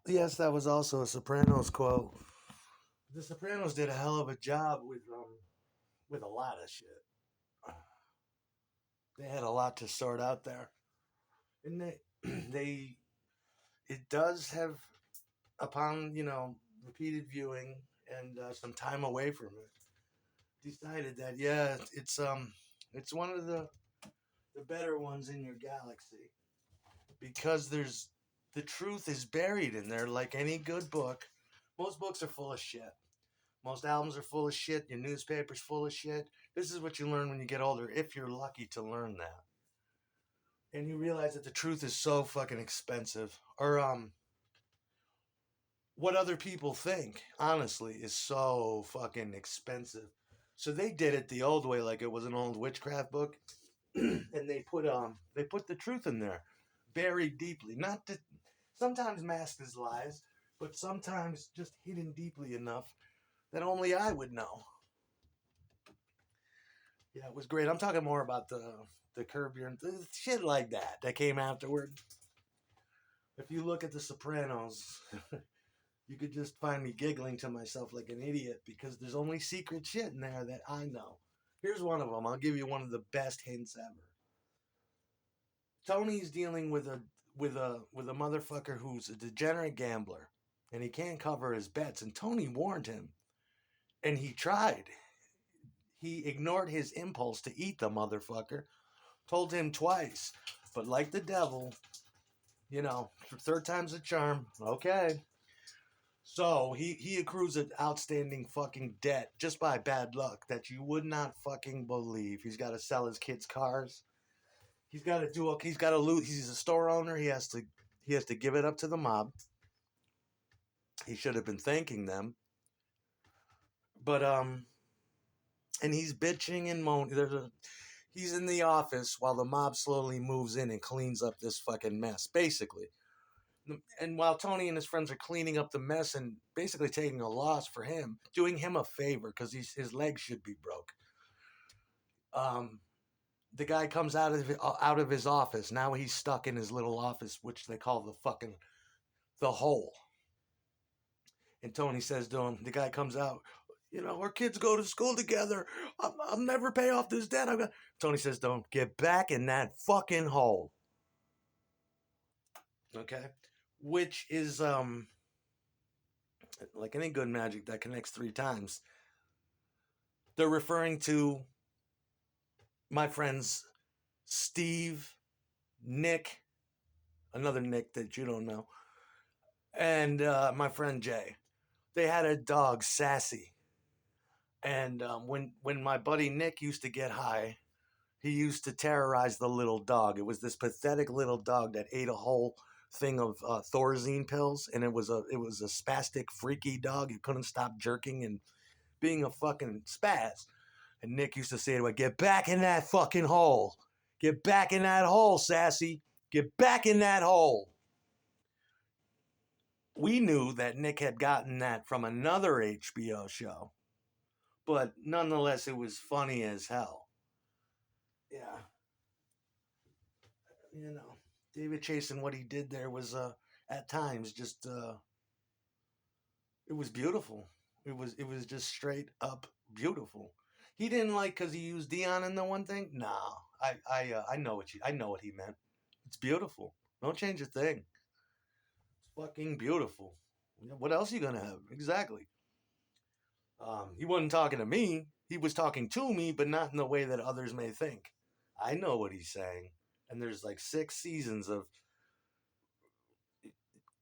Yes, that was also a Sopranos quote. The Sopranos did a hell of a job with a lot of shit. They had a lot to sort out there, and they it does have, upon repeated viewing and some time away from it, decided that yeah, it's one of the better ones in your galaxy because there's the truth is buried in there like any good book. Most books are full of shit. Most albums are full of shit. Your newspaper's full of shit. This is what you learn when you get older, if you're lucky to learn that. And you realize that the truth is so fucking expensive. Or what other people think, honestly, is so fucking expensive. So they did it the old way, like it was an old witchcraft book, and they put the truth in there, buried deeply. Not to sometimes masked as lies, but sometimes just hidden deeply enough that only I would know. Yeah, it was great. I'm talking more about the Curb Your the shit like that came afterward. If you look at The Sopranos, you could just find me giggling to myself like an idiot because there's only secret shit in there that I know. Here's one of them. I'll give you one of the best hints ever. Tony's dealing with a motherfucker who's a degenerate gambler, and he can't cover his bets. And Tony warned him, and he tried. He ignored his impulse to eat the motherfucker. Told him twice, but like the devil, third time's a charm. Okay. So he accrues an outstanding fucking debt just by bad luck that you would not fucking believe. He's got to sell his kids' cars. He's got to do. He's got to lose. He's a store owner. He has to give it up to the mob. He should have been thanking them, but and he's bitching and moaning. He's in the office while the mob slowly moves in and cleans up this fucking mess, basically. And while Tony and his friends are cleaning up the mess and basically taking a loss for him, doing him a favor because his legs should be broke. Um, the guy comes out of his office. Now he's stuck in his little office, which they call the hole. And Tony says to him, the guy comes out, our kids go to school together. I'll never pay off this debt. Tony says, don't get back in that fucking hole. Okay. Which is, like any good magic that connects three times. They're referring to my friends Steve, Nick, another Nick that you don't know, and my friend Jay. They had a dog, Sassy. And when my buddy Nick used to get high, he used to terrorize the little dog. It was this pathetic little dog that ate a whole thing of Thorazine pills, and it was a spastic, freaky dog. He couldn't stop jerking and being a fucking spaz. And Nick used to say to him, "Get back in that fucking hole. Get back in that hole, Sassy. Get back in that hole." We knew that Nick had gotten that from another HBO show, but nonetheless, it was funny as hell. Yeah, David Chase and what he did there was at times just it was beautiful. It was just straight up beautiful. He didn't like because he used Dion in the one thing. No, I know what he meant. It's beautiful. Don't change a thing. It's fucking beautiful. What else are you gonna have? Exactly. He wasn't talking to me. He was talking to me, but not in the way that others may think. I know what he's saying. And there's like 6 seasons of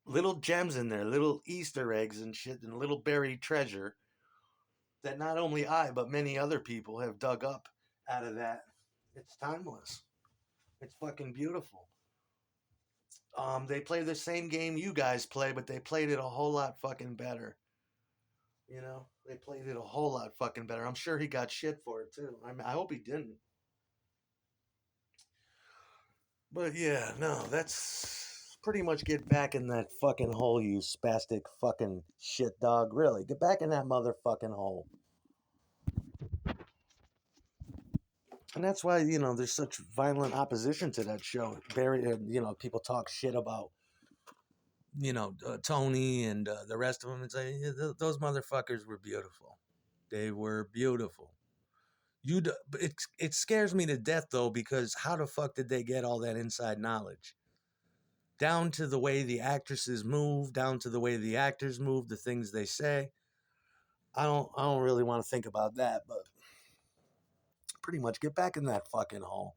little gems in there, little Easter eggs and shit, and little buried treasure that not only I, but many other people have dug up out of that. It's timeless. It's fucking beautiful. They play the same game you guys play, but they played it a whole lot fucking better. They played it a whole lot fucking better. I'm sure he got shit for it too. I hope he didn't. But yeah, no, that's pretty much get back in that fucking hole, you spastic fucking shit dog. Really, get back in that motherfucking hole. And that's why there's such violent opposition to that show. People talk shit about Tony and the rest of them, and say those motherfuckers were beautiful. They were beautiful. It scares me to death though, because how the fuck did they get all that inside knowledge? Down to the way the actresses move, down to the way the actors move, the things they say. I don't really want to think about that, but pretty much get back in that fucking hole.